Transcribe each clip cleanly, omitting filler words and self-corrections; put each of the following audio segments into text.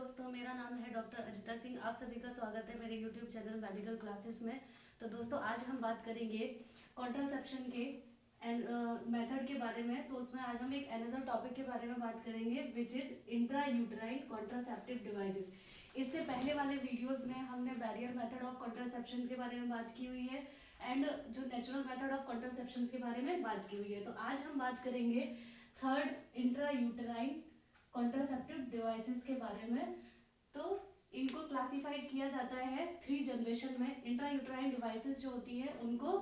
दोस्तों, मेरा नाम है डॉक्टर अजिता सिंह। आप सभी का स्वागत है मेरे यूट्यूब चैनल मेडिकल क्लासेस में। तो दोस्तों, आज हम बात करेंगे कॉन्ट्रासेप्शन के मेथड के बारे में। तो उसमें आज हम एक अनदर टॉपिक के बारे में बात करेंगे which is intra uterine contraceptive devices. इससे पहले वाले वीडियोस में हमने बैरियर मेथड ऑफ कॉन्ट्रासेप्शन के बारे में बात की हुई है एंड जो नेचुरल मेथड ऑफ कॉन्ट्रासेप्शन के बारे में बात की हुई है। तो आज हम बात करेंगे third intra uterine contraceptive devices के बारे में। तो इनको क्लासिफाइड किया जाता है 3 जनरेशन में। इंट्रा यूट्राइन डिवाइसेस जो होती है उनको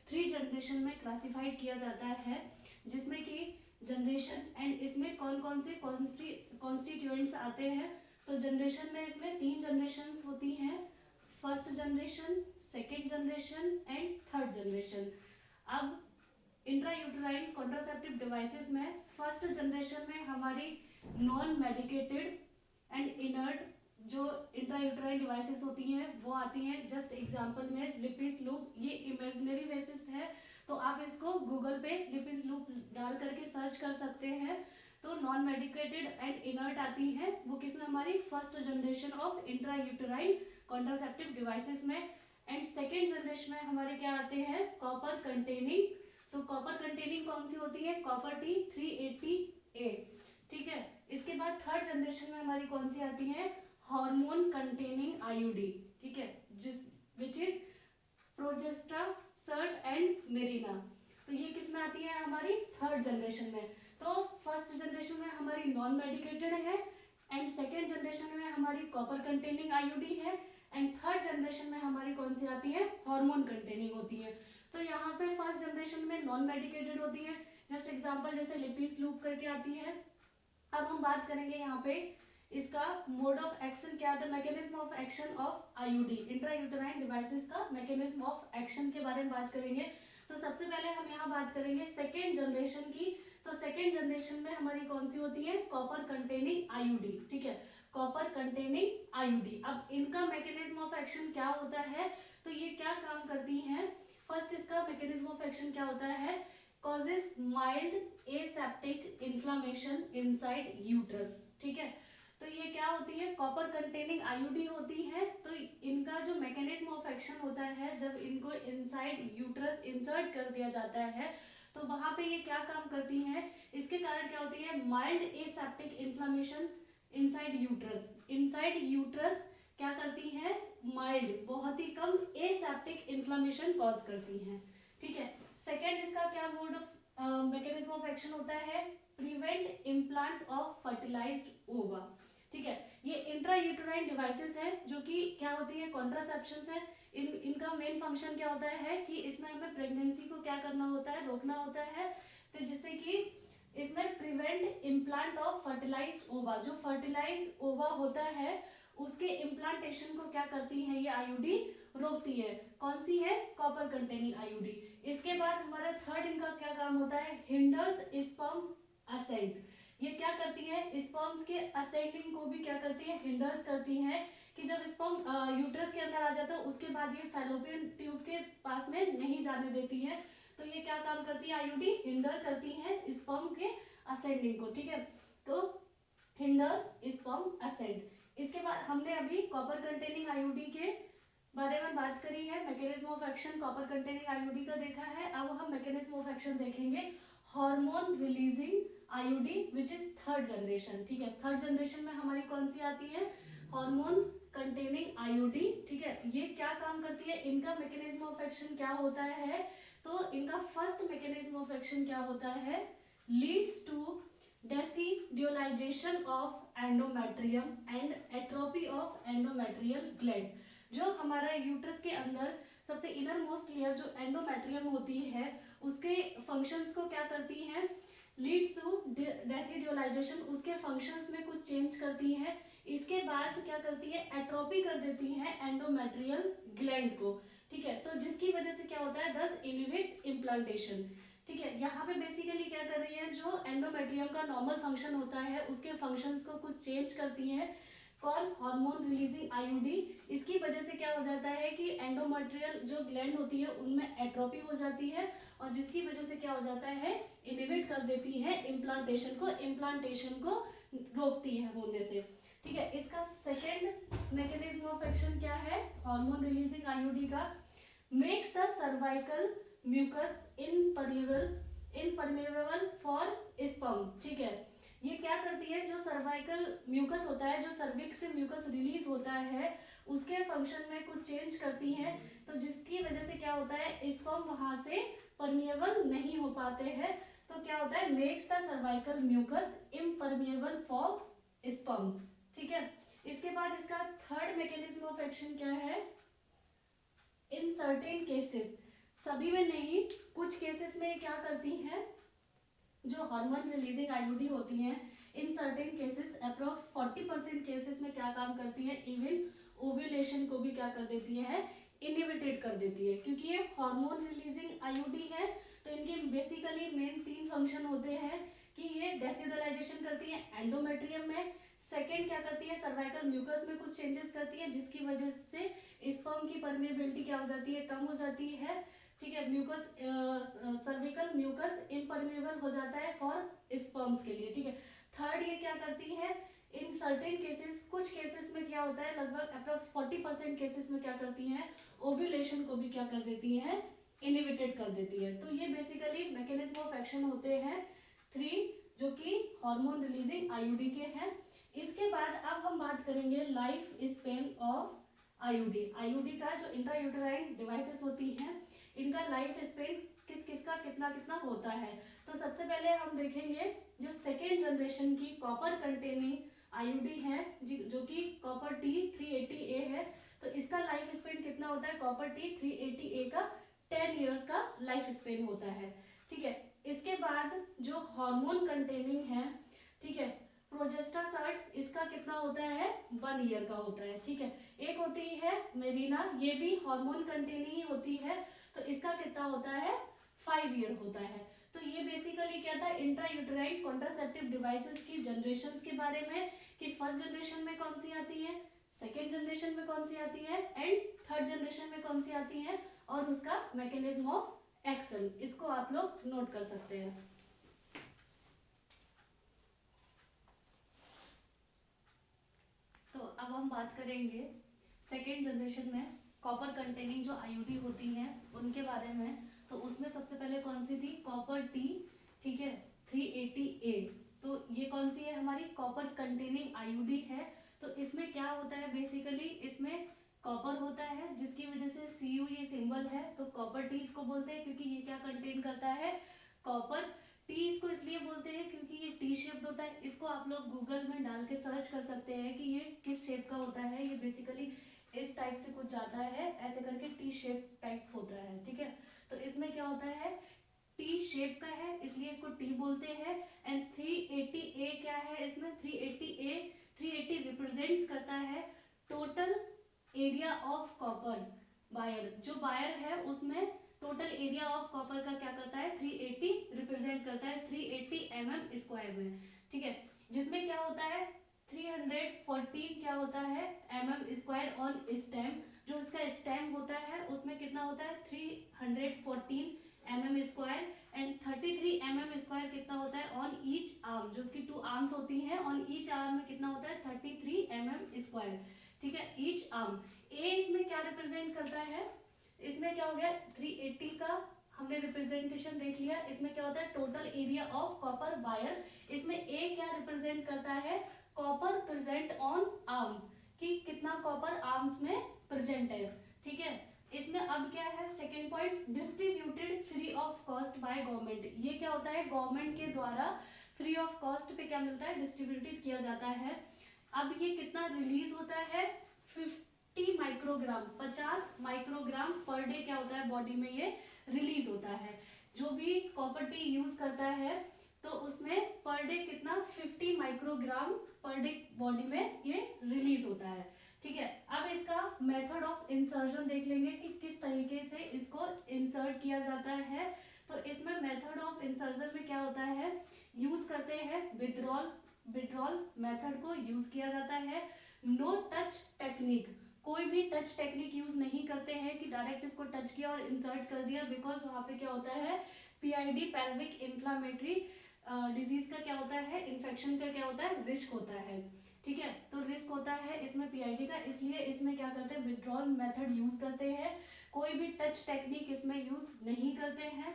3 जनरेशन में क्लासिफाइड किया जाता है, जिसमें कि जनरेशन एंड इसमें कौन कौन से कॉन्स्टिट्यूएंट्स आते हैं। तो जनरेशन में इसमें 3 जनरेशन होती हैं, first generation, second generation and third generation. अब इंट्रा यूट्राइन कॉन्ट्रासेप्टिव डिवाइसेस में फर्स्ट जनरेशन में हमारी नॉन मेडिकेटेड एंड इनर्ट जो इंट्रायूट्राइन डिवाइसेस होती हैं वो आती हैं। जस्ट एग्जांपल में लिपिस लूप, ये इमेजिनरी बेसिस है, तो आप इसको गूगल पे लिपिस लूप डाल करके सर्च कर सकते हैं। तो नॉन मेडिकेटेड एंड इनर्ट आती है, वो किसमें, हमारी first generation of intrauterine contraceptive devices में। एंड सेकेंड जनरेशन में हमारे क्या आते हैं, कॉपर कंटेनिंग। तो कॉपर कंटेनिंग कौन सी होती है, कॉपर टी 380A, ठीक है। इसके बाद थर्ड जनरेशन में हमारी कौन सी आती है, हार्मोन कंटेनिंग आईयूडी, ठीक है, जिस which is progestasert and Mirena. तो ये किस में आती है, हमारी थर्ड जनरेशन में। तो फर्स्ट जनरेशन में हमारी नॉन मेडिकेटेड है एंड सेकेंड जनरेशन में हमारी कॉपर कंटेनिंग आईयूडी है एंड थर्ड जनरेशन में हमारी कौन सी आती है, हार्मोन कंटेनिंग होती है। तो यहाँ पे फर्स्ट जनरेशन में नॉन मेडिकेटेड होती है, जस्ट एग्जांपल जैसे लिपिस लूप करके आती है। अब हम बात करेंगे यहाँ पे इसका मोड ऑफ एक्शन क्या था, mechanism of action of IUD, intrauterine devices का मैकेनिज्म ऑफ एक्शन के बारे में बात करेंगे। तो सबसे पहले हम यहाँ बात करेंगे सेकेंड जनरेशन की। तो सेकेंड जनरेशन में हमारी कौन सी होती है, कॉपर कंटेनिंग आईयूडी, ठीक है, कॉपर कंटेनिंग आईयूडी। अब इनका मैकेनिज्म ऑफ एक्शन क्या होता है, तो ये क्या काम करती है। फर्स्ट इसका मैकेनिज्म ऑफ एक्शन क्या होता है, causes mild aseptic inflammation inside uterus, ठीक है। तो ये क्या होती है, कॉपर कंटेनिंग आईयूडी होती है। तो इनका जो मैकेनिज्म ऑफ एक्शन होता है, जब इनको इनसाइड यूट्रस इंसर्ट कर दिया जाता है तो वहां पे ये क्या काम करती हैं, इसके कारण क्या होती है, mild aseptic inflammation inside uterus. Inside uterus क्या करती है, माइल्ड, बहुत ही कम एसेप्टिक इन्फ्लामेशन कॉज करती हैं, ठीक है। सेकेंड इसका क्या mode of mechanism of action होता है, प्रिवेंट इम्प्लांट ऑफ फर्टिलाइज्ड ओवा, ठीक है। ये इंट्रायूट्राइन डिवाइसेस है जो कि क्या होती है, कॉन्ट्रासेप्शन है। इनका मेन फंक्शन क्या होता है कि इसमें हमें प्रेगनेंसी को क्या करना होता है, रोकना होता है। तो जिससे कि इसमें प्रिवेंट इम्प्लांट ऑफ फर्टिलाइज्ड ओवा, जो फर्टिलाइज ओवा होता है उसके इम्प्लांटेशन को क्या करती है ये आईयूडी, रोकती है। कौन सी है, कॉपर कंटेनिंग आईयूडी। इसके बाद हमारा थर्ड इनका क्या काम होता है, हिंडर्स स्पर्म असेंट। ये क्या करती है, स्पर्म्स के असेंडिंग को भी क्या करती है, हिंडर्स करती है। कि जब स्पर्म यूट्रस के अंदर आ जाता है उसके बाद ये फैलोपियन ट्यूब के पास में नहीं जाने देती है। तो ये क्या काम करती है, आईयूडी हिंडर करती है स्पर्म के असेंडिंग को, ठीक है। तो हिंडर्स स्पर्म असेंड। इसके बाद हमने अभी कॉपर कंटेनिंग आईयूडी के बारे में बात करी है, mechanism of action copper containing IUD का देखा है। अब हम मैकेनिज्म ऑफ एक्शन देखेंगे hormone releasing IUD which is third generation, ठीक है। थर्ड जनरेशन में हमारी कौन सी आती है, हार्मोन कंटेनिंग आईयूडी, ठीक है। ये क्या काम करती है, इनका मैकेनिज्म ऑफ एक्शन क्या होता है, तो इनका फर्स्ट मैकेनिज्म ऑफ एक्शन क्या होता है, leads to decidualization of endometrium and atrophy of endometrial glands. जो हमारा यूट्रस के अंदर सबसे इनर मोस्ट लेयर जो एंडोमेट्रियम होती है उसके फंक्शंस को क्या करती है, लीड्स टू डेसिड्यूलाइजेशन, उसके फंक्शंस में कुछ चेंज करती है। इसके बाद क्या करती है, एट्रोपी कर देती है एंडोमेट्रियल ग्लैंड को, ठीक है। तो जिसकी वजह से क्या होता है, दस इनहिबिट्स इम्प्लांटेशन, ठीक है। यहाँ पे बेसिकली क्या कर रही है, जो एंडोमेट्रियम का नॉर्मल फंक्शन होता है उसके फंक्शंस को कुछ चेंज करती है। कौन, हार्मोन रिलीजिंग आईयूडी। इसकी वजह से क्या हो जाता है कि एंडोमेट्रियल जो ग्लैंड होती है उनमें एट्रोपी हो जाती है और जिसकी वजह से क्या हो जाता है, इनहिबिट कर देती है इम्प्लांटेशन को रोकती है होने से, ठीक है। इसका फंक्शन क्या है हार्मोन रिलीजिंग आईयूडी का, makes the cervical mucus impermeable for sperm. ठीक है, ये क्या करती है, जो सर्वाइकल म्यूकस होता है, जो सर्विक्स से म्यूकस रिलीज होता है उसके फंक्शन में कुछ चेंज करती है, तो जिसकी वजह से क्या होता है स्पर्म वहां से परमिएबल नहीं हो पाते हैं। तो क्या होता है, makes the cervical mucus impermeable for sperms. ठीक है, इसके बाद इसका थर्ड मैकेनिज्म ऑफ एक्शन क्या है, इन सर्टेन केसेस, सभी में नहीं, कुछ केसेस में क्या करती हैं, जो हार्मोन रिलीजिंग आईयूडी होती हैं, in certain cases approx 40% cases में क्या काम करती हैं, इवन ओव्यूलेशन को भी क्या कर देती है, इनहिबिटेट कर देती है। क्योंकि ये हार्मोन रिलीजिंग आईयूडी है तो इनके बेसिकली मेन 3 फंक्शन होते हैं कि ये डेसिडलाइजेशन करती है एंडोमेट्रियम में, सेकेंड क्या करती है सर्वाइकल म्यूकस में कुछ चेंजेस करती है जिसकी वजह से स्पर्म की परमेबिलिटी क्या हो जाती है, कम हो जाती है। ठीक है, म्यूकस सर्विकल म्यूकस इम्परमेबल हो जाता है फॉर स्पर्म्स के लिए। ठीक है, थर्ड ये क्या करती है, इन सर्टेन केसेस, कुछ केसेस में क्या होता है, लगभग अप्रोक्स 40% केसेस में क्या करती हैं, ओव्यूलेशन को भी क्या कर देती हैं, इनहिबिटेट कर देती है। तो ये बेसिकली मैकेनिज्म ऑफ एक्शन होते हैं 3 जो कि हार्मोन रिलीजिंग आईयूडी के हैं। इसके बाद अब हम बात करेंगे life span of IUD. IUD का जो इंट्रायूटेराइन डिवाइसेस होती हैं इनका लाइफ स्पेन किस किस का कितना कितना होता है। तो सबसे पहले हम देखेंगे जो सेकेंड जनरेशन की कॉपर कंटेनिंग आईयूडी है जो कि कॉपर T380A है, तो इसका लाइफ स्पेन कितना होता है, कॉपर T380A का 10 ईयर्स का लाइफ स्पेन होता है। ठीक है, इसके बाद जो हार्मोन कंटेनिंग है, ठीक है, प्रोजेस्टासार्ट, इसका कितना होता है, 1 ईयर का होता है। ठीक है, एक होती है मेरिना, ये भी हार्मोन कंटेनिंग ही होती है, तो इसका कितना होता है, 5 ईयर होता है। तो ये बेसिकली क्या था, इंट्रायूटेराइन कॉन्ट्रासेप्टिव डिवाइसेस की जनरेशंस के बारे में, कि फर्स्ट जनरेशन में कौन सी आती है, सेकेंड जनरेशन में कौन सी आती है एंड थर्ड जनरेशन में कौन सी आती है, और उसका मैकेनिज्म ऑफ एक्शन, इसको आप लोग नोट कर सकते हैं। तो अब हम बात करेंगे सेकेंड जनरेशन में कॉपर कंटेनिंग जो आईयूडी होती हैं उनके बारे में। तो उसमें सबसे पहले कौन सी थी, कॉपर T, ठीक है, 380A। तो ये कौन सी है, हमारी कॉपर कंटेनिंग आईयूडी है। तो इसमें क्या होता है, बेसिकली इसमें कॉपर होता है जिसकी वजह से Cu ये सिंबल है, तो कॉपर T इसको बोलते हैं क्योंकि ये क्या कंटेन करता है, कॉपर। टी इसको इसलिए बोलते हैं क्योंकि ये टी शेप्ड होता है। इसको आप लोग गूगल में डाल के सर्च कर सकते हैं कि ये किस शेप का होता है। ये बेसिकली इस टाइप से कुछ जाता है, ऐसे करके टी शेप टाइप होता है। ठीक है, तो इसमें क्या होता है, टी शेप का है इसलिए इसको टी बोलते हैं। एंड 380A क्या है, इसमें 380 रिप्रेजेंट्स करता है total area of copper wire. जो वायर है उसमें टोटल एरिया ऑफ कॉपर का क्या करता है, 380 रिप्रेजेंट करता है 380 mm² में। ठीक है, जिसमें क्या होता है 314 क्या होता है mm² ऑन स्टेम। जो इसका स्टेम होता है उसमें कितना होता है 314 mm² एंड 33 mm² कितना होता है ऑन ईच आर्म। जो उसकी 2 आर्म्स होती हैं, ऑन ईच आर्म में कितना होता है 33 mm²। ठीक है, ईच आर्म। ए इसमें क्या रिप्रेजेंट करता है, इसमें क्या हो गया 380 का हमने रिप्रेजेंटेशन देख लिया। इसमें क्या होता है total area of copper wire. इसमें ए क्या रिप्रेजेंट करता है, कॉपर प्रेजेंट ऑन आर्म्स, कि कितना कॉपर आर्म्स में प्रेजेंट है। ठीक है, इसमें अब क्या है second point, distributed free of cost by government. ये क्या होता है, गवर्नमेंट के द्वारा फ्री ऑफ कॉस्ट पे क्या मिलता है, डिस्ट्रीब्यूटेड किया जाता है। अब ये कितना रिलीज होता है, 50 माइक्रोग्राम, 50 माइक्रोग्राम पर डे क्या होता है बॉडी में ये रिलीज होता है। जो भी कॉपर टी यूज करता है तो उसमें पर डे कितना 50 माइक्रोग्राम पर डे बॉडी में ये रिलीज होता है। ठीक है, अब इसका मेथड ऑफ इंसर्शन देख लेंगे कि किस तरीके से इसको इंसर्ट किया जाता है। तो इसमें मेथड ऑफ इंसर्शन में क्या होता है, यूज करते हैं विड्रॉल मेथड को यूज किया जाता है। नो टच टेक्निक, कोई भी टच टेक्निक यूज नहीं करते हैं कि डायरेक्ट इसको टच किया और इंसर्ट कर दिया, बिकॉज वहां पे क्या होता है PID पेल्विक इंफ्लामेटरी डिजीज का क्या होता है, इन्फेक्शन का क्या होता है, रिस्क होता है। ठीक है, तो रिस्क होता है इसमें पीआईडी का, इसलिए इसमें क्या करते हैं, विड्रॉल मेथड यूज करते हैं, कोई भी टच टेक्निक इसमें यूज नहीं करते हैं,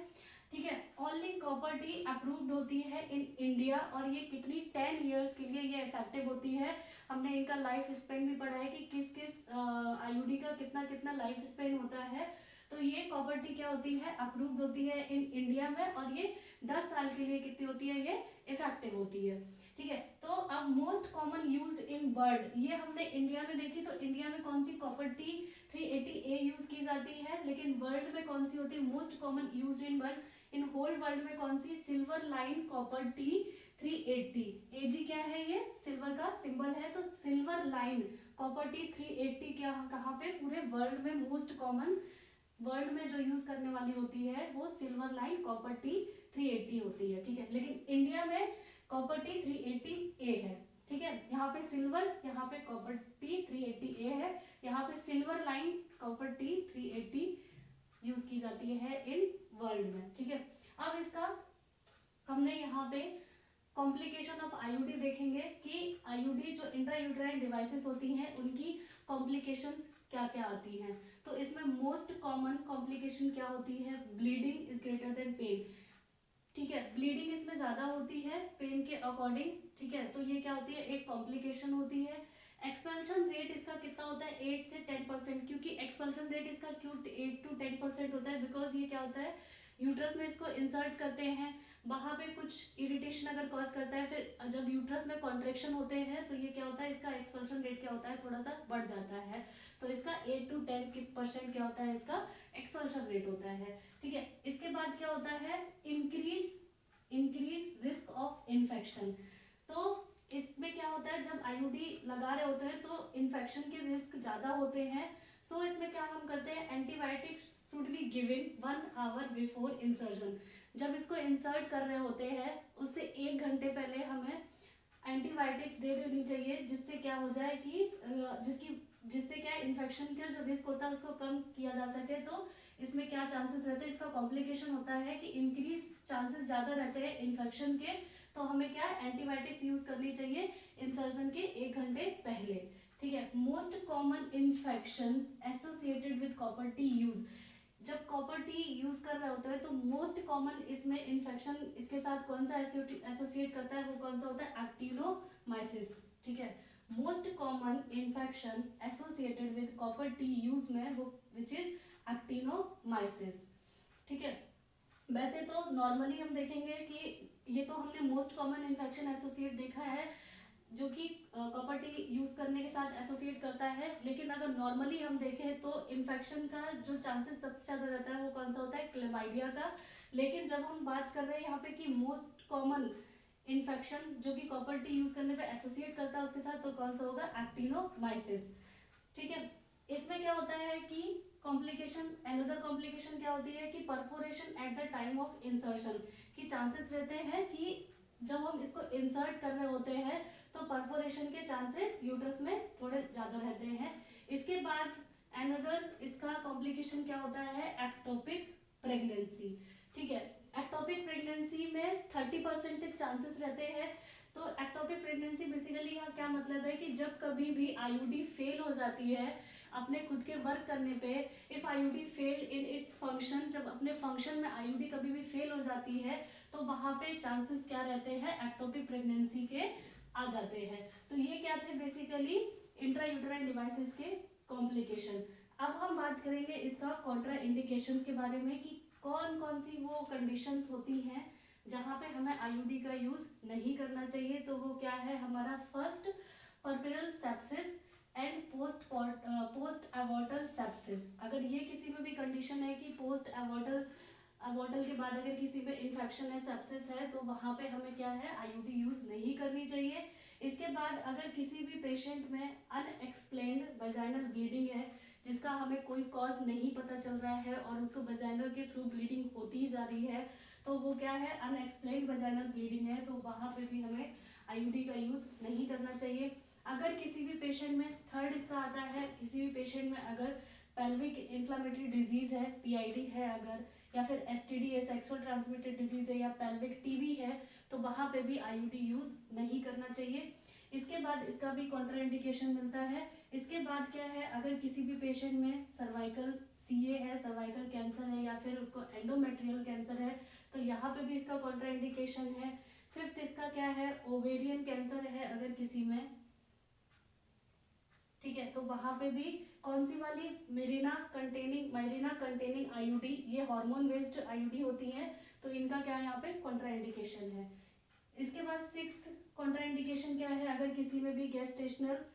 ठीक है। ओनली कॉपर टी अप्रूव्ड होती है इन इंडिया, और ये कितनी 10 ईयर्स के लिए ये इफेक्टिव होती है। हमने इनका लाइफ स्पेन भी पढ़ा है कि किस किस आईयूडी का कितना कितना लाइफ स्पेन होता है। तो ये कॉपर टी क्या होती है, अप्रूव्ड होती है इन इंडिया में, और ये 10 साल के लिए कितनी होती है, ये इफेक्टिव होती है, ठीक है। तो अब most common used in world, ये हमने इंडिया में देखी, तो इंडिया में कौन सी कॉपर टी 380A यूज की जाती है, लेकिन वर्ल्ड में कौन सी होती है, most common used in world, in whole world में कौन सी, silver line copper T 380। AG क्या है, ये सिल्वर का सिंबल है, तो सिल्वर लाइन कॉपर टी 380 क्या कहाँ पे, पूरे वर्ल्ड में मोस्ट कॉमन, वर्ल्ड में जो यूज करने वाली होती है वो सिल्वर लाइन कॉपर टी 380 होती है, ठीक है। लेकिन इंडिया में कॉपर टी 380A है, ठीक है। यहाँ पे सिल्वर, यहाँ पे कॉपर टी 380A है, यहाँ पे silver line copper T 380 use की जाती है इन वर्ल्ड में, ठीक है। अब इसका हमने यहाँ पे कॉम्प्लिकेशन ऑफ आईयूडी देखेंगे कि आईयूडी जो इंट्रायूटेराइन डिवाइसेस होती हैं उनकी कॉम्प्लिकेशंस क्या क्या आती हैं। तो इसमें मोस्ट कॉमन कॉम्प्लिकेशन क्या होती है, bleeding is greater than pain, ठीक है। ब्लीडिंग इसमें ज्यादा होती है पेन के अकॉर्डिंग, ठीक है। तो ये क्या होती है, एक कॉम्प्लिकेशन होती है। एक्सपेंशन रेट इसका कितना होता है, 8 से 10%, क्योंकि एक्सपेंशन रेट इसका क्यों 8 to 10% होता है, बिकॉज ये क्या होता है, यूट्रस में इसको इंसर्ट करते हैं, वहां पे कुछ इरिटेशन अगर कॉज करता है, फिर जब यूट्रस में कॉन्ट्रेक्शन होते हैं तो ये क्या होता है, इसका एक्सपेंशन रेट क्या होता है, थोड़ा सा बढ़ जाता है। तो इसका 8 to 10% क्या होता है, इसका एक्सपेंशन रेट होता है, ठीक है। इसके बाद क्या होता है, इंक्रीज रिस्क ऑफ इन्फेक्शन। तो इसमें क्या होता है, जब आईयूडी लगा रहे होते हैं तो इन्फेक्शन के रिस्क ज्यादा होते हैं। सो इसमें क्या हम करते हैं, antibiotics should be given 1 hour before insertion. जब इसको इंसर्ट कर रहे होते हैं उससे 1 घंटे पहले हमें एंटीबायोटिक्स दे देनी चाहिए, जिससे क्या हो जाए कि जिससे क्या इन्फेक्शन का जो रिस्क होता है उसको कम किया जा सके। तो इसमें क्या चांसेस रहते हैं, इसका कॉम्प्लिकेशन होता है कि इंक्रीज चांसेस ज़्यादा रहते हैं इन्फेक्शन के, तो हमें क्या एंटीबायोटिक्स यूज करनी चाहिए इंसर्जन के 1 घंटे पहले, ठीक है। Most common infection associated with copper T use, जब कॉपर टी यूज कर रहे होते हैं तो मोस्ट कॉमन इसमें इन्फेक्शन इसके साथ कौन सा एसोसिएट करता है, वो कौन सा होता है, एक्टिनोमाइसिस, ठीक है। Most common infection associated with copper T use में वो विच इज एक्टिनोमाइसिस, ठीक है। वैसे तो नॉर्मली हम देखेंगे कि ये तो हमने मोस्ट कॉमन इन्फेक्शन एसोसिएट देखा है जो कि कॉपर टी यूज करने के साथ एसोसिएट करता है, लेकिन अगर नॉर्मली हम देखें तो इन्फेक्शन का जो चांसेस सबसे ज्यादा रहता है वो कौन सा होता है, क्लेमाइडिया का। लेकिन जब हम बात कर रहे हैं यहाँ पे कि मोस्ट कॉमन इन्फेक्शन जो कि कॉपर टी यूज करने पे एसोसिएट करता है उसके साथ, तो कौन सा होगा, एक्टिनोमाइसिस, ठीक है। इसमें क्या होता है कि कॉम्प्लिकेशन, अनदर कॉम्प्लिकेशन क्या होती है कि perforation at the time of insertion, की चांसेस रहते हैं कि जब हम इसको इंसर्ट कर रहे होते हैं तो परफोरेशन के चांसेस यूट्रस में थोड़े ज्यादा रहते हैं। इसके बाद अनदर इसका कॉम्प्लिकेशन क्या होता है, एक्टोपिक प्रेगनेंसी, ठीक है। एक्टोपिक प्रेगनेंसी में 30% तक चांसेस रहते हैं। तो एक्टोपिक प्रेगनेंसी बेसिकली यहाँ क्या मतलब है कि जब कभी भी आईयूडी फेल हो जाती है अपने खुद के वर्क करने पे, if IUD failed in its function, जब अपने फंक्शन में आईयूडी कभी भी फेल हो जाती है तो वहां पे चांसेस क्या रहते हैं, एक्टोपिक प्रेगनेंसी के आ जाते हैं। तो ये क्या थे बेसिकली इंट्रायूटेराइन डिवाइसेस के कॉम्प्लिकेशन। अब हम बात करेंगे इसका कॉन्ट्रा इंडिकेशंस के बारे में कि कौन कौन सी वो कंडीशंस होती हैं जहाँ पे हमें आईयूडी का यूज नहीं करना चाहिए। तो वो क्या है हमारा, first puerperal sepsis and post abortal sepsis. अगर ये किसी में भी कंडीशन है कि पोस्ट एबॉर्टल के बाद अगर किसी में इन्फेक्शन है, सेप्सिस है, तो वहाँ पे हमें क्या है, आईयूडी यूज नहीं करनी चाहिए। इसके बाद अगर किसी भी पेशेंट में अनएक्सप्लेन्ड वजाइनल ब्लीडिंग है जिसका हमें कोई कॉज नहीं पता चल रहा है और उसको वजाइनल के थ्रू ब्लीडिंग होती ही जा रही है, तो वो क्या है, अनएक्सप्लेन्ड वजाइनल ब्लीडिंग है, तो वहाँ पे भी हमें आईयूडी का यूज नहीं करना चाहिए। अगर किसी भी पेशेंट में, थर्ड इसका आता है, किसी भी पेशेंट में अगर पेल्विक इन्फ्लामेटरी डिजीज है, पीआईडी है अगर, या फिर एसटीडी है, सेक्सुअल ट्रांसमिटेड डिजीज है, या पेल्विक टीबी है, तो वहाँ पे भी आईयूडी यूज नहीं करना चाहिए। इसके बाद इसका भी कॉन्ट्राइंडिकेशन मिलता है। इसके बाद क्या है, अगर किसी भी पेशेंट में सर्वाइकल सीए है, सर्वाइकल कैंसर है या फिर उसको एंडोमेट्रियल कैंसर है तो यहाँ पे भी इसका कॉन्ट्राइंडिकेशन है। फिफ्थ इसका क्या है, ओवेरियन कैंसर है अगर किसी में, ठीक है, तो वहां पे भी कौन सी वाली, मेरिना कंटेनिंग आईयूडी, ये हार्मोन बेस्ड आईयूडी होती है, तो इनका क्या यहाँ पे कॉन्ट्राइंडिकेशन है। इसके बाद सिक्स्थ कॉन्ट्राइंडिकेशन क्या है, अगर किसी में भी गेस्टेशनल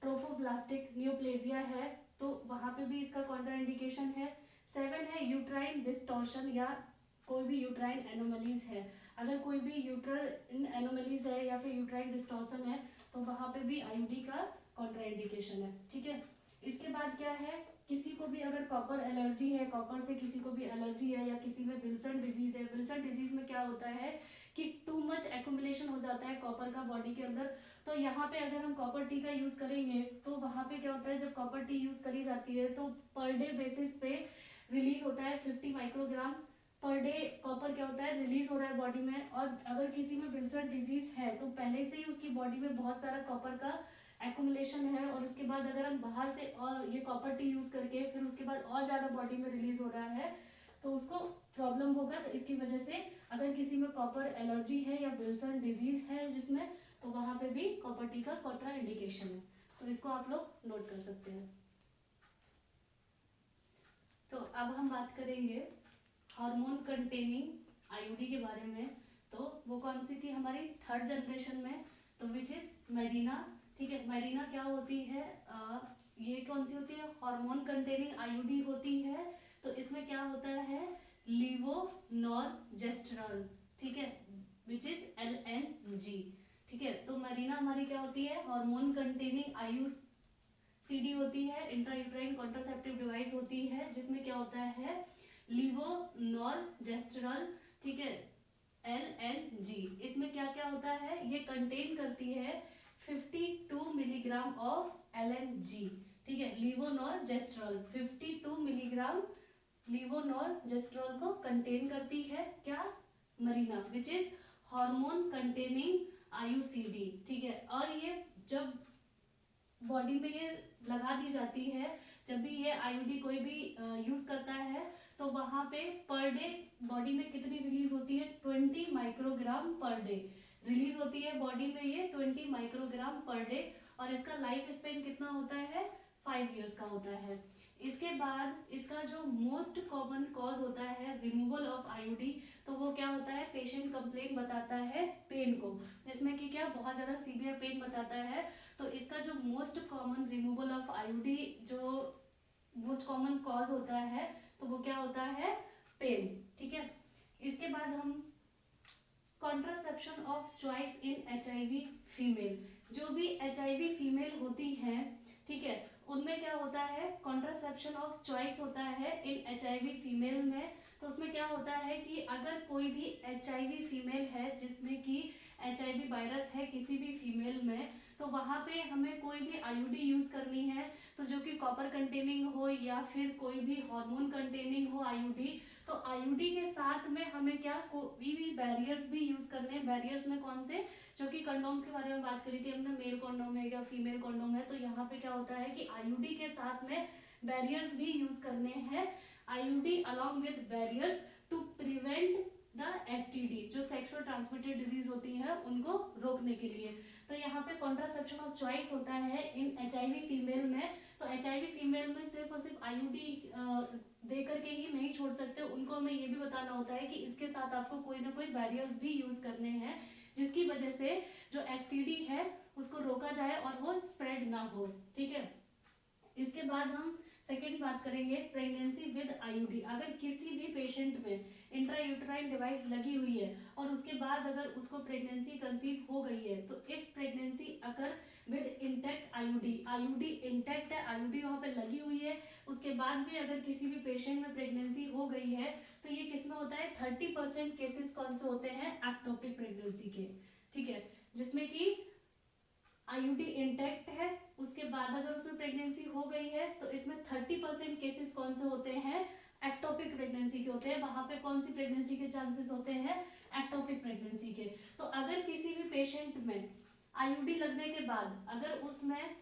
ट्रोफोब्लास्टिक न्यूप्लेजिया है तो वहां पे भी इसका कॉन्ट्राइंडिकेशन है। 7 है यूट्राइन डिस्टॉर्शन या कोई भी यूट्राइन एनोमलीज है, अगर कोई भी यूट्राइन एनोमलीज है या फिर यूट्राइन डिस्टॉर्शन है तो वहां पे भी आईयूडी का कॉन्ट्राइंडिकेशन है, ठीक है। इसके बाद क्या है, किसी को भी अगर कॉपर एलर्जी है, कॉपर से किसी को भी एलर्जी है या किसी में विल्सन डिजीज है, विल्सन डिजीज में क्या होता है कि टू मच एक्यूमुलेशन हो जाता है कॉपर का बॉडी के अंदर, तो यहाँ पे अगर हम कॉपर टी का यूज करेंगे तो वहां पे क्या होता है, जब कॉपर टी यूज करी जाती है तो पर डे बेसिस पे रिलीज होता है 50 माइक्रोग्राम पर डे कॉपर क्या होता है रिलीज हो रहा है बॉडी में। और अगर किसी में विल्सन डिजीज है तो पहले से ही उसकी बॉडी में बहुत सारा कॉपर का एक्यूमुलेशन है और उसके बाद अगर हम बाहर से और ये कॉपर टी यूज करके फिर उसके बाद और ज्यादा बॉडी में रिलीज हो रहा है तो उसको प्रॉब्लम होगा। तो इसकी वजह से अगर किसी में कॉपर एलर्जी है या विल्सन डिजीज है जिसमें, तो वहां पे भी कॉपर टी का कॉन्ट्रा इंडिकेशन है, तो इसको आप लोग नोट कर सकते हैं। तो अब हम बात करेंगे हार्मोन कंटेनिंग आईयूडी के बारे में। तो वो कौन सी थी हमारी थर्ड जनरेशन में, तो विच इज मेरिना, ठीक है। मेरिना क्या होती है, ये कौन सी होती है, हार्मोन कंटेनिंग आईयूडी होती है। तो इसमें क्या होता है, लीवोनॉर्जेस्टेरॉन, ठीक है, विच इज LNG, ठीक है। तो मेरिना हमारी क्या होती है, हार्मोन कंटेनिंग आईयूसीडी होती है, इंट्रायूट्राइन कॉन्ट्रासेप्टिव डिवाइस होती है, जिसमें क्या होता है लीवोनॉर्जेस्टेरॉन, ठीक है, LNG। इसमें क्या क्या होता है, ये कंटेन करती है 52 मिलीग्राम ऑफ LNG, ठीक है। लीवोनॉर्जेस्टेरॉन 52 मिलीग्राम लीवोनॉर्जेस्टेरॉन को कंटेन करती है क्या, Marina, which is hormone containing IUCD, ठीक है। और ये जब बॉडी में ये लगा दी जाती है, जब भी ये आईयूडी कोई भी यूज करता है तो वहां पे पर डे बॉडी में कितनी रिलीज होती है, 20 माइक्रोग्राम पर डे रिलीज होती है बॉडी में, ये 20 माइक्रोग्राम पर डे। और इसका लाइफ स्पेन कितना होता है, 5 इयर्स का होता है। इसके बाद इसका जो मोस्ट कॉमन कॉज होता है रिमूवल ऑफ आईयूडी, तो वो क्या होता है, पेशेंट कंप्लेन बताता है पेन को, जिसमें कि क्या बहुत ज्यादा सीवियर पेन बताता है। तो इसका जो most common removal of IUD जो मोस्ट कॉमन कॉज होता है तो वो क्या होता है, पेन, ठीक है। इसके बाद हम contraception of choice in HIV female, जो भी HIV फीमेल होती हैं, ठीक है, उनमें क्या होता है कॉन्ट्रासेप्शन ऑफ चॉइस होता है इन HIV फीमेल में। तो उसमें क्या होता है कि अगर कोई भी HIV फीमेल है जिसमें कि HIV वायरस है किसी भी फीमेल में, तो वहां पे हमें कोई भी आईयूडी यूज करनी है, तो जो कि कॉपर कंटेनिंग हो या फिर कोई भी हार्मोन कंटेनिंग हो आईयूडी, तो आईयूडी के साथ में हमें क्या कोई भी बैरियर्स भी यूज करने हैं। बैरियर्स में कौन से, जो कि कंडोम्स के बारे में बात करी थी हमने, मेल कंडोम है या फीमेल कंडोम है, तो यहाँ पे क्या होता है कि आईयूडी के साथ में बैरियर्स भी यूज करने हैं, IUD along with barriers to prevent the STD, जो सेक्सुअल ट्रांसमिटेड डिजीज होती है उनको रोकने के लिए। तो यहाँ पे कॉन्ट्रासेप्शन ऑफ चॉइस होता है इन HIV फीमेल में। तो HIV फीमेल में सिर्फ और सिर्फ आईयूडी दे करके ही नहीं छोड़ सकते, उनको हमें ये भी बताना होता है कि इसके साथ आपको कोई ना कोई बैरियर्स भी यूज करने हैं, जिसकी वजह से जो STD है उसको रोका जाए और वो स्प्रेड ना हो, ठीक है। इसके बाद हम सेकेंड बात करेंगे प्रेगनेंसी विद आईयूडी। अगर किसी भी पेशेंट में इंट्रायूटेराइन डिवाइस लगी हुई है और उसके बाद अगर उसको प्रेगनेंसी कंसीव हो गई है, तो इफ प्रेगनेंसी अगर with intact IUD, IUD intact है, आईयूडी वहां पे लगी हुई है, उसके बाद भी अगर किसी भी पेशेंट में प्रेगनेंसी हो गई है, तो ये किसमें होता है, 30% केसेस कौन से होते हैं, एक्टोपिक प्रेगनेंसी के, ठीक है, जिसमें कि आईयूडी इंटैक्ट है, उसके बाद अगर उसमें प्रेगनेंसी हो गई है, तो इसमें 30% केसेस कौन से होते हैं, एक्टोपिक प्रेगनेंसी के होते हैं। वहां पे कौन सी प्रेगनेंसी के चांसेस होते हैं, एक्टोपिक प्रेगनेंसी के। तो अगर किसी भी पेशेंट में आईयूडी लगने के बाद अगर उसमें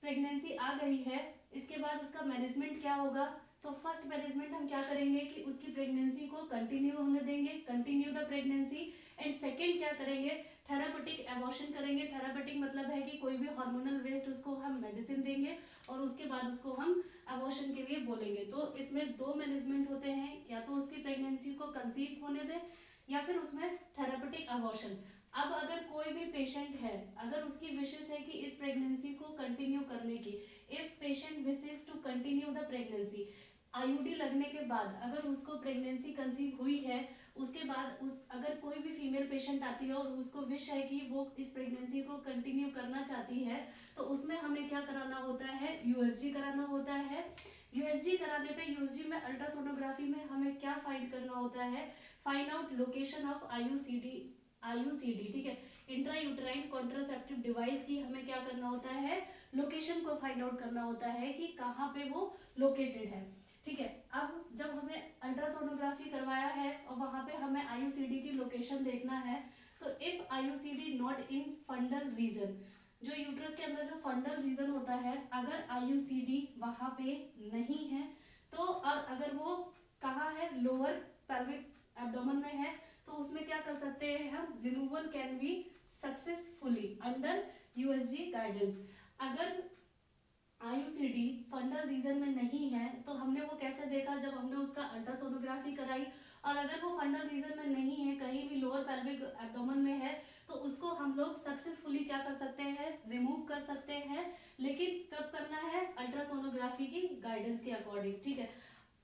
प्रेगनेंसी आ गई है, इसके बाद उसका मैनेजमेंट क्या होगा? तो फर्स्ट मैनेजमेंट हम क्या करेंगे कि उसकी प्रेगनेंसी को कंटिन्यू होने देंगे, continue the pregnancy. And second क्या करेंगे? थेरापेटिक एबॉर्शन करेंगे। थेरापेटिक मतलब है कि कोई भी हार्मोनल वेस्ट उसको हम मेडिसिन देंगे और उसके बाद उसको हम एबॉर्शन के लिए बोलेंगे। तो इसमें दो मैनेजमेंट होते हैं, या तो उसकी प्रेगनेंसी को कंसीव होने दें या फिर उसमें थेरापेटिक एबॉर्शन। अब अगर कोई भी पेशेंट है, अगर उसकी विशेष है कि इस प्रेगनेंसी को कंटिन्यू करने की, if patient wishes to continue the pregnancy, IUD लगने के बाद अगर उसको प्रेगनेंसी कंसीव हुई है, उसके बाद अगर कोई भी फीमेल पेशेंट आती है और उसको विश है कि वो इस प्रेगनेंसी को कंटिन्यू करना चाहती है, तो उसमें हमें क्या कराना होता है? यूएसजी कराना होता है। यूएसजी कराने पे यूएसजी में अल्ट्रासोनोग्राफी में हमें क्या फाइंड करना होता है? Find out location of IUCD, ठीक है, इंट्रा यूटेराइन कॉन्ट्रासेप्टिव डिवाइस की हमें क्या करना होता है? लोकेशन को फाइंड आउट करना होता है कि कहाँ पे वो लोकेटेड है, ठीक है। अब जब हमने अल्ट्रासोनोग्राफी करवाया है और वहां पे हमें आईयूसीडी की लोकेशन देखना है, तो if IUCD not in fundal region, जो यूट्रस के अंदर जो फंडल रीजन होता है, अगर आईयूसीडी वहां पे नहीं है, तो और अगर वो कहाँ है? लोअर पेल्विक एब्डोमेन में है, तो उसमें क्या कर सकते हैं हम? Removal can be successfully under USG guidance. अगर आईयूसीडी फंडल रीजन में नहीं है तो हमने वो कैसे देखा? जब हमने उसका अल्ट्रासोनोग्राफी कराई, और अगर वो फंडल रीजन में नहीं है, कहीं भी लोअर पेल्विक एब्डोमेन में है, तो उसको हम लोग सक्सेसफुली क्या कर सकते हैं? रिमूव कर सकते हैं। लेकिन कब करना है? अल्ट्रासोनोग्राफी की गाइडेंस के अकॉर्डिंग, ठीक है।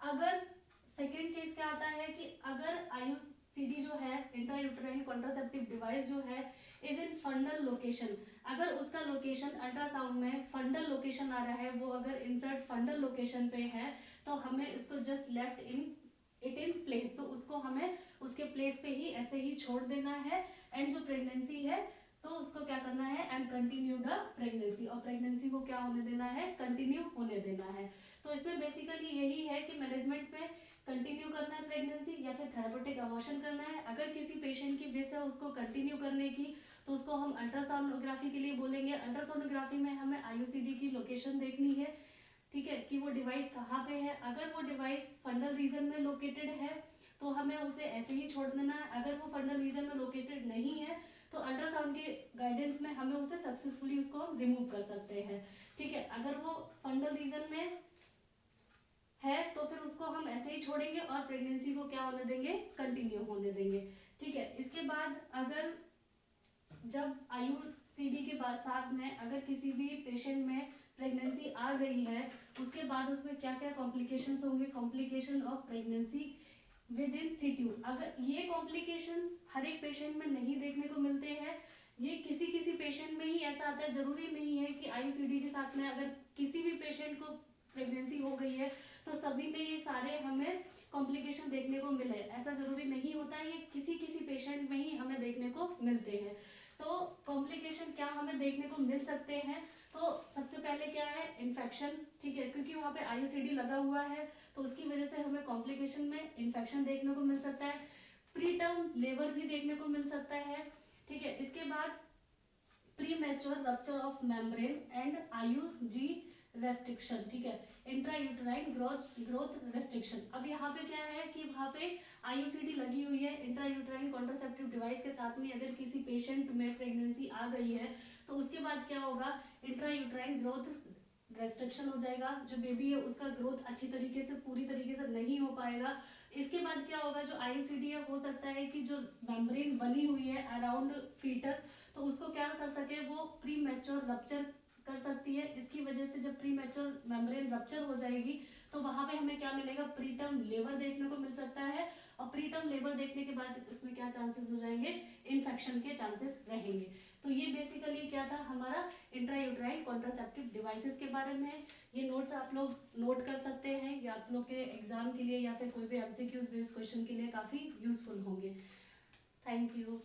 अगर सेकेंड केस क्या आता है कि अगर आईयूसीडी जो है, इंट्रा यूटेराइन कॉन्ट्रासेप्टिव डिवाइस जो है, इज इन फंडल लोकेशन, अगर उसका लोकेशन अल्ट्रासाउंड में फंडल लोकेशन आ रहा है, वो अगर इंसर्ट फंडल लोकेशन पे है, तो हमें इसको जस्ट लेफ्ट इन प्लेस, तो उसको हमें उसके प्लेस पे ही ऐसे ही छोड़ देना है। एंड जो प्रेगनेंसी है तो उसको क्या करना है? एंड कंटिन्यू द प्रेगनेंसी, और प्रेगनेंसी को क्या होने देना है? कंटिन्यू होने देना है। तो इसमें बेसिकली यही है कि मैनेजमेंट में कंटिन्यू करना है प्रेगनेंसी या फिर थेरापेटिक अबॉर्शन करना है। अगर किसी पेशेंट की विश है उसको कंटिन्यू करने की, तो उसको हम अल्ट्रासोनोग्राफी के लिए बोलेंगे। अल्ट्रासोनोग्राफी में हमें आईयूसीडी की लोकेशन देखनी है, ठीक है, कि वो डिवाइस कहाँ पे है। अगर वो डिवाइस फंडल रीजन में लोकेटेड है तो हमें उसे ऐसे ही छोड़ देना है। अगर वो फंडल रीजन में लोकेटेड नहीं है तो अल्ट्रासाउंड के गाइडेंस में हमें उसे सक्सेसफुली उसको रिमूव कर सकते हैं, ठीक है। अगर वो फंडल रीजन में है तो फिर उसको हम ऐसे ही छोड़ेंगे और प्रेगनेंसी को क्या होने देंगे? कंटिन्यू होने देंगे, ठीक है। इसके बाद अगर जब आईयूसीडी के बाद साथ में अगर किसी भी पेशेंट में प्रेगनेंसी आ गई है, उसके बाद उसमें क्या क्या कॉम्प्लिकेशंस होंगे? Complication of pregnancy with in Situ, अगर ये कॉम्प्लिकेशंस हर एक पेशेंट में नहीं देखने को मिलते हैं, ये किसी किसी पेशेंट में ही ऐसा आता है। जरूरी नहीं है कि आईयूसीडी के साथ में अगर किसी भी पेशेंट को प्रेगनेंसी हो गई है तो सभी में ये सारे हमें कॉम्प्लिकेशन देखने को मिले, ऐसा जरूरी नहीं होता है। ये किसी किसी पेशेंट में ही हमें देखने को मिलते हैं। तो कॉम्प्लिकेशन क्या हमें देखने को मिल सकते हैं? तो सबसे पहले क्या है? इन्फेक्शन, ठीक है, क्योंकि वहाँ पे आईयूसीडी लगा हुआ है तो उसकी वजह से हमें कॉम्प्लिकेशन में इन्फेक्शन देखने को मिल सकता है। प्री टर्म लेबर भी देखने को मिल सकता है, ठीक है। इसके बाद premature rupture of membrane and IUG restriction, ठीक है, इंट्रा यूटेराइन ग्रोथ रेस्ट्रिक्शन। अब यहाँ पे क्या है कि वहाँ पे आईयूसीडी लगी हुई है, इंट्रा यूटेराइन कॉन्ट्रासेप्टिव डिवाइस के साथ में अगर किसी पेशेंट में प्रेगनेंसी आ गई है तो उसके बाद क्या होगा? इंट्रा यूटेराइन ग्रोथ रेस्ट्रिक्शन हो जाएगा, जो बेबी है उसका ग्रोथ अच्छी तरीके से पूरी तरीके से नहीं हो पाएगा। इसके बाद क्या होगा? जो आईयूसीडी है, हो सकता है कि जो मेम्ब्रेन बनी हुई है अराउंड फीटस, तो उसको क्या कर सके? वो प्री मैच्योर रप्चर कर सकती है। इसकी वजह से जब प्री मैच्योर मेम्ब्रेन रप्चर हो जाएगी तो वहां पे हमें क्या मिलेगा? प्रीटर्म लेबर देखने को मिल सकता है, और प्रीटर्म लेबर देखने के बाद इसमें क्या चांसेस हो जाएंगे? इन्फेक्शन के चांसेस रहेंगे। तो ये बेसिकली क्या था हमारा इंट्रायूटेराइन कॉन्ट्रासेप्टिव डिवाइसेस के बारे में। ये नोट्स आप लोग नोट कर सकते हैं, या आप लोग के एग्जाम के लिए या फिर कोई भी एमसीक्यूज बेस्ड क्वेश्चन के लिए काफी यूजफुल होंगे। Thank you.